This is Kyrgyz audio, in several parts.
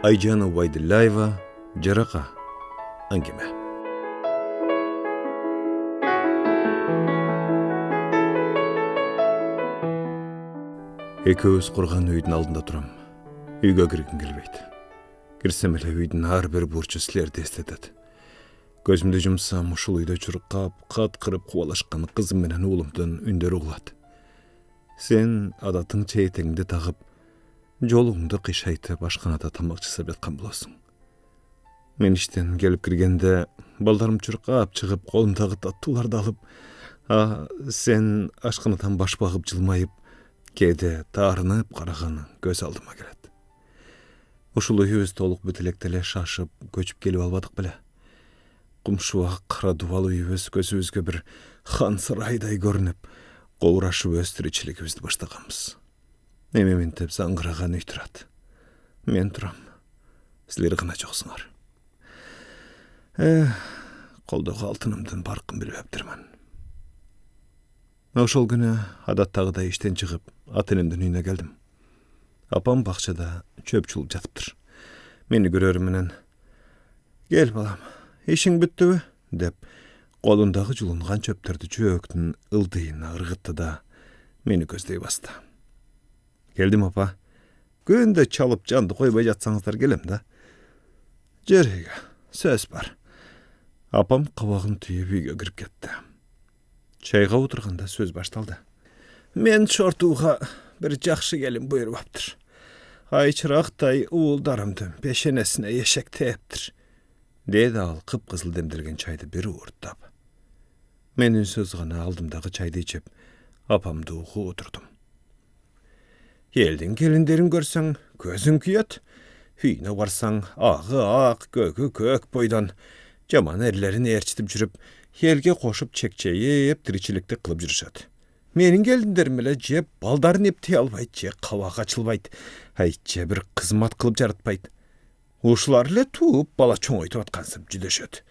Ayjana Ubaydillayeva, Jaraqa, Angime. Ekөөбүз курган үйдүн алдында турам. Үйгө киргим келбейт. Кирсем эле үйдүн ар бир бурчу силерди эстетет. Көзүмдү жумсам, ушул үйдө чуркап, кат кырып кубалашкан кызым менен уулумдун үндөрү угулат. Сен адатың чейтеңди тагып, жолуңду кыйшайтып ашканада тамак жасап жаткан болосуң. Мен иштен келип киргенде балдарым чуркап чыгып, колумдагы таттууларды алып, сен ашканадан баш багып жылмайып, кээде таарынып караганың көз алдыма келет. Ушул үйүбүз толук бүт электе эле шашып, көчүп келип албадык беле. Кумшубак кара дубал үйүбүз көзүбүзгө бир хан сарайдай көрүнүп, коурашып өз тиричилигибизди баштаганбыз. Эми мынтип заңгыраган үй турат. Мен турам. Силер гана жоксуңар. Колдогу алтынымдын баркын билбептирмин. Ошол күнү адаттагыдай иштен чыгып, ата-энемдин үйүнө келдим. Апам бакчада чөп чулуп жатыптыр. Мени көрөрү менен "Кел балам, ишиң бүттүбү?" деп колундагы жулунган чөптөрдү жөөктүн ылдыйына ыргытты да мени көздөй басты. "Келдим апа. Күндө чалып жанды койбой жатсаңыздар келем да." "Жүргү, сөз бар." Апам кабагын түйүп үйгө кирип кетти. Чайга отурганда сөз башталды. "Мен шортууга бир жакшы келин буйрубаптыр. Айчырактай уулдарымдын пешенесине эшектептир", деди ал кыпкызыл демделген чайды бир уурттап. Мен үнсүз гана алдымдагы чайды ичип, апамды угуп отурдум. "Элдин келиндерин көрсөң, көзүң күйөт. Үйүнө барсаң, агы ак, көгү көк бойдон жаман эрлерин ээрчитип жүрүп, элге кошуп чекчейип, тиричиликти кылып жүрүшөт. Менин келиндерим эле же балдарын эптей албайт, же кабак ачылбайт, же бир кызмат кылып жаратпайт. Ушулар эле тууп, бала чоңойтуп аткансып жүдөшөт",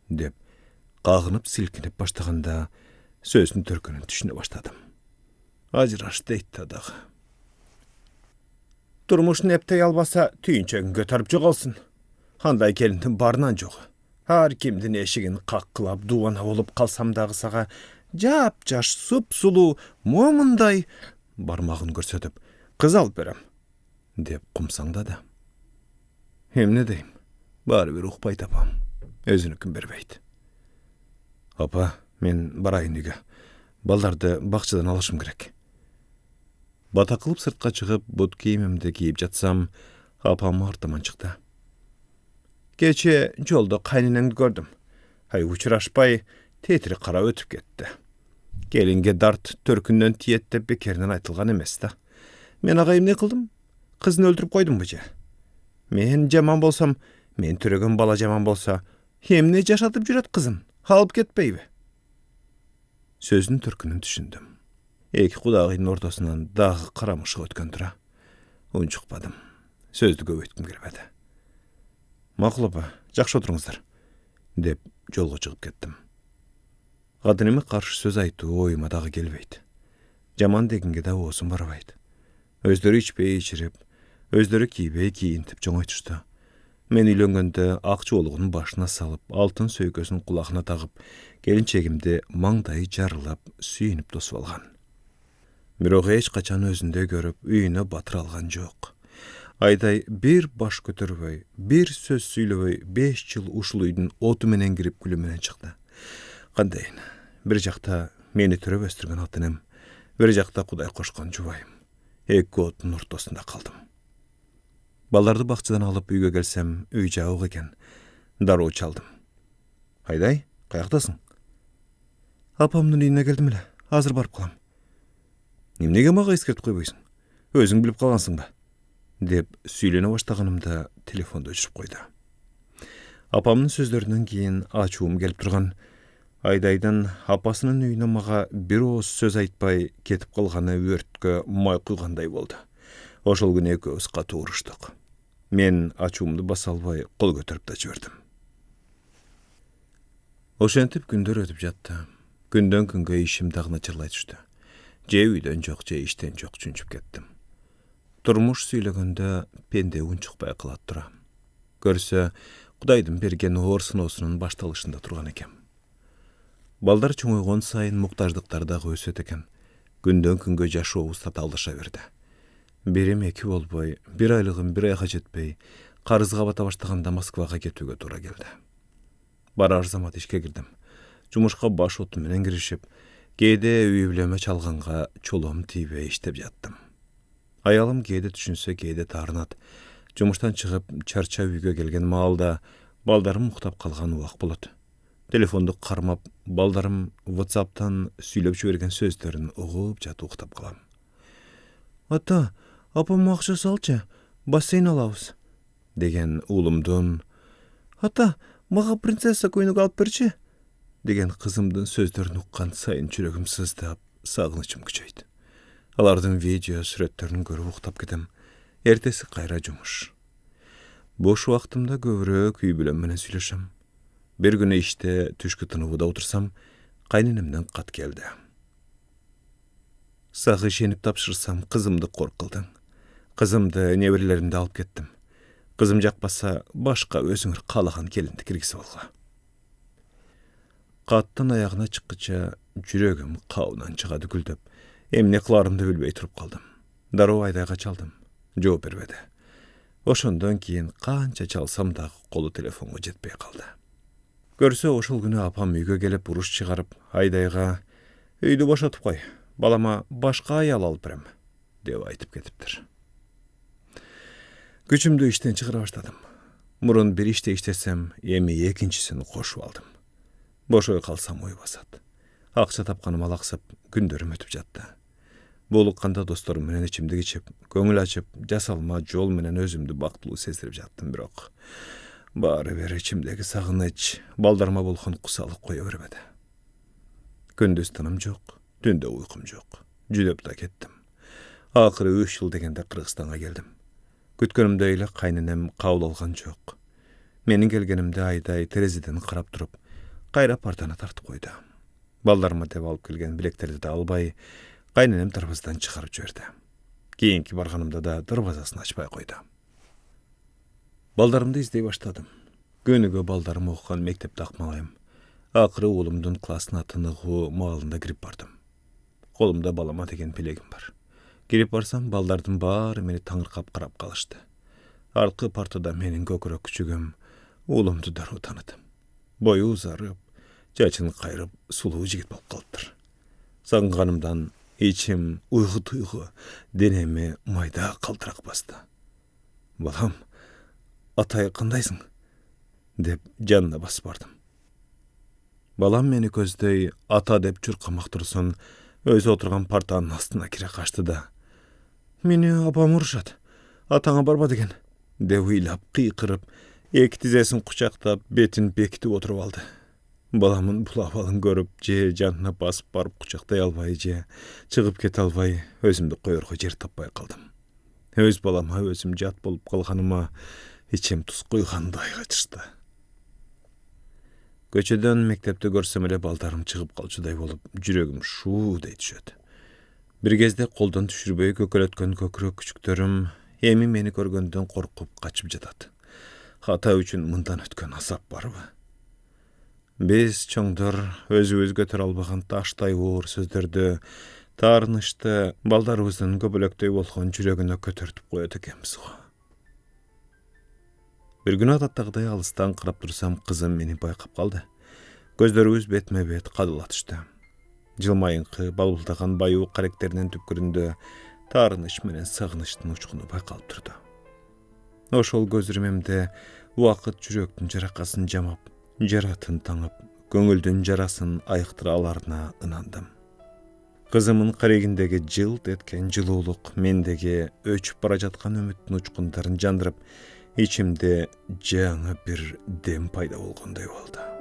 деп кагынып силкинип баштаганда сөздүн төркүнүн түшүнө баштадым. Ажыраш дейт да дагы. "Турмушун эптей албаса, түйүнчөгүн көтөрүп жоголсун. Андай келиндин барынан жогу. Ар кимдин эшигин каккылап дубана болуп калсам дагы сага жап-жаш, суп-сулуу, момундай", бармагын көрсөтүп, "кыз алып берем", деп кумсаңдады. Эмне дейм? Баары бир укпайт апам. Өзүнүкүн бербейт. "Апа, мен барайын үйгө. Балдарды бакчадан алышым керек." Бата кылып сыртка чыгып, бут кийимимди кийип жатсам, апам артыман чыкты. "Кечээ жолдо кайненеңди көрдүм. Учурашпай, тетири карап өтүп кетти. Келинге дарт төркүндөн тиет деп бекеринен айтылган эмес да. Мен ага эмне кылдым? Кызын өлтүрүп койдумбу же? Мен жаман болсом, мен төрөгөн бала жаман болсо, эмне жашатып жүрөт кызын? Алып кетпейби?" Сөздүн төркүнүн түшүндүм. Эки кудагыйдын ортосунан дагы карамышык өткөн тура. Унчукпадым. Сөздү көбөйткүм келбеди. "Макул апа, жакшы отуруңуздар", деп жолго чыгып кеттим. Кадириме каршы сөз айтуу оюма дагы келбейт. Жаман дегенге да оозум барбайт. Өздөрү ичпей ичирип, өздөрү кийбей кийинтип чоңойтушту. Мен үйлөнгөндө ак чоолугунун башына салып, алтын сөйкөсүн кулагына тагып, келинчегимди маңдайы жарылап, сүйүнүп тосуп алган. Бирок эч качан өзүндөй көрүп, үйүнө батыра алган жок. Айдай бир баш көтөрбөй, бир сөз сүйлөбөй, 5 жыл ушул үйдүн оту менен кирип күлү менен чыкты. Кандайын, бир жакта мени төрөп өстүргөн ата-энем, бир жакта Кудай кошкон жубайым. Эки оттун ортосунда калдым. Балдарды бакчадан алып үйгө келсем, үй жабык экен. Дароо чалдым. "Айдай, каяктасың?" "Апамдын үйүнө келдим эле. Азыр барып калам." "Эмнеге мага эскертип койбойсуң? Өзүң билип калгансың ба?" деп сүйлөнө баштаганымда телефонду өчүрүп койду. Апамдын сөздөрүнөн кийин ачуум келип турган. Айдайдын апасынын үйүнө мага бир ооз сөз айтпай кетип калганы өрткө май куйгандай болду. Ошол күнү экөөбүз катуу уруштук. Мен ачуумду баса албай кол көтөрүп да жибердим. Ошентип күндөр өтүп жатты. Күндөн күнгө ишим дагы начарлай түштү. Же үйдөн жок, же иштен жок чүнчүп кеттим. Turmuş süйлегенде пенде үн чыкпай калат тура. Көрсө, Кудайдын берген орсын-осунун башталышында турган экен. Балдар чоңойгон сайын муктаждыктар дагы өсөт экен. Күндөн күнгө жашообуз татаалдаша берди. Бирим эки болбой, бир айлыгым бир айга жетпей, карызга бата баштаганда Москвага кетүүгө туура келди. Барар замат ишке кирдим. Жумушка баш оту менен киришип, кээде үй бүлөмө чалганга чолом тийбей иштеп жаттым. Аялым кээде түшүнсө, кээде таарынат. Жумуштан чыгып, чарчап үйгө келген маалда балдарым уктап калган убак болот. Телефонду кармап, балдарым WhatsApp'тан сүйлөп жиберген сөздөрүн угуп жатып уктап калам. Ата, апам акча салчы, бассейн алабыз, деген уулумдун, ата, мага принцесса көйнөк алып берчи, деген кызымдын сөздөрүн уккан сайын жүрөгүм сыздап, сагынычым күчөйт. Алардын видео сүрөттөрүн көрүп уктап кетем. Эртеси кайра жумуш. Бош убактымда көбүрөөк үй бүлөм менен сүйлөшөм. Бир күнү иште түшкү тыныбыда отурсам, кайненемден кат келди. Сагы ишенип тапшырсам, кызымды кор кылдың. Кызымды, неберелеримди алып кеттим. Кызым жакпаса, башка өзүңөр каалаган келинди киргизип алгыла. Каттын аягына чыккыча жүрөгүм кабынан чыга дүгүлдөп, эмне кыларымды билбей туруп калдым. Дароо айдайга чалдым. Жооп бербеди. Ошондон кийин канча чалсам дагы колу телефонго жетпей калды. Көрсө, ошол күнү апам үйгө келип уруш чыгарып, айдайга «Үйдү бошотуп кой, балама башка аял алып берем», деп айтып кетиптир. Күчүмдү иштен чыгара баштадым. Мурун бир иште иштесем, эми экинчисин кошуп алдым. Бошой калсам ой басат. Акча тапканым алаксып, күндөрүм өтүп жатты. Болукканда досторум менен ичимдик ичип, көңүл ачып, жасалма жол менен өзүмдү бактылуу сездирип жаттым, бирок баары бир ичимдеги сагыныч, балдарыма болгон кусалык кое бербеди. Күндүз тыным жок, түндө уйкум жок. Жүдөп да кеттим. Акыры 3 жыл дегенде Кыргызстанга келдим. Күткөнүмдөй эле кайненем кабыл алган жок. Менин келгенимде айдай терезеден карап туруп, кайра партаны тартып койду. Балдарыма деп алып келген билектерди да албай, кайненем дарбазадан чыгарып жиберди. Кийинки барганымда да дарбазасын ачпай койду. Балдарымды издей баштадым. Көнүгө балдарым окуган мектепти акмалайм. Акыры уулумдун классына тыныгуу маалында кирип бардым. Колумда балама деген пилегим бар. Кирип барсам, балдардын баары мени таңыркап карап калышты. Аркы партада менин көкүрөк күчүгүм уулумду дароо таныдым. Бою узарып, чачын кайрып, сулуу жигит болуп калыптыр. Сагынганымдан ичим уйгу-туйгу, денеме майда калтырак басты. Балам, атай кандайсың? Деп жанына басып бардым. Балам мени көздөй ата деп чуркамак турсун, өзү отурган партанын астына кире качты да: «Мени апам урушат, атаңа барба деген», деп ыйлап кыйкырып, эки тизесин кучактап, бетин бекитип отуруп алды. Баламын бул абалын көрүп, же жанына басып барып кучактай албай, же чыгып кете албай, өзүмдү коерго жер таппай калдым. Өз балама өзүм жат болуп калганыма ичим туз куйгандай качышты. Көчөдөн мектепти көрсөм эле балдарым чыгып калчудай болуп, жүрөгүм шуудей түшөт. Бир кезде колдон түшүрбөй көкөлөткөн көкүрөк күчүктөрүм эми мени көргөндөн коркуп качып жатат. Ата үчүн мындан өткөн азап барбы? Биз чоңдор өзүбүз көтөрө албаган таштай оор сөздөрдү, таарынычты балдарыбыздын көбөлөктөй болгон жүрөгүнө көтөртүп коет экенбиз го. Бир күнү адаттагыдай алыстан карап турсам, кызым мени байкап калды. Көздөрүбүз бетме бет кадыла түштү. Жылмайыңкы, балбылдаган баюу каректеринин түпкүрүндө таарыныч менен сагынычтын учкуну байкалып турду. Ошол көз ирмемде убакыт жүрөктүн жаракасын жамап, жаратын таңып, көңүлдүн жарасын айыктыра аларына ынандым. Кызымын карегиндеги жылт эткен жылуулук мендеги өчүп бара жаткан үмүттүн учкундарын жандырып, ичимде жаңы бир дем пайда болгондой болду.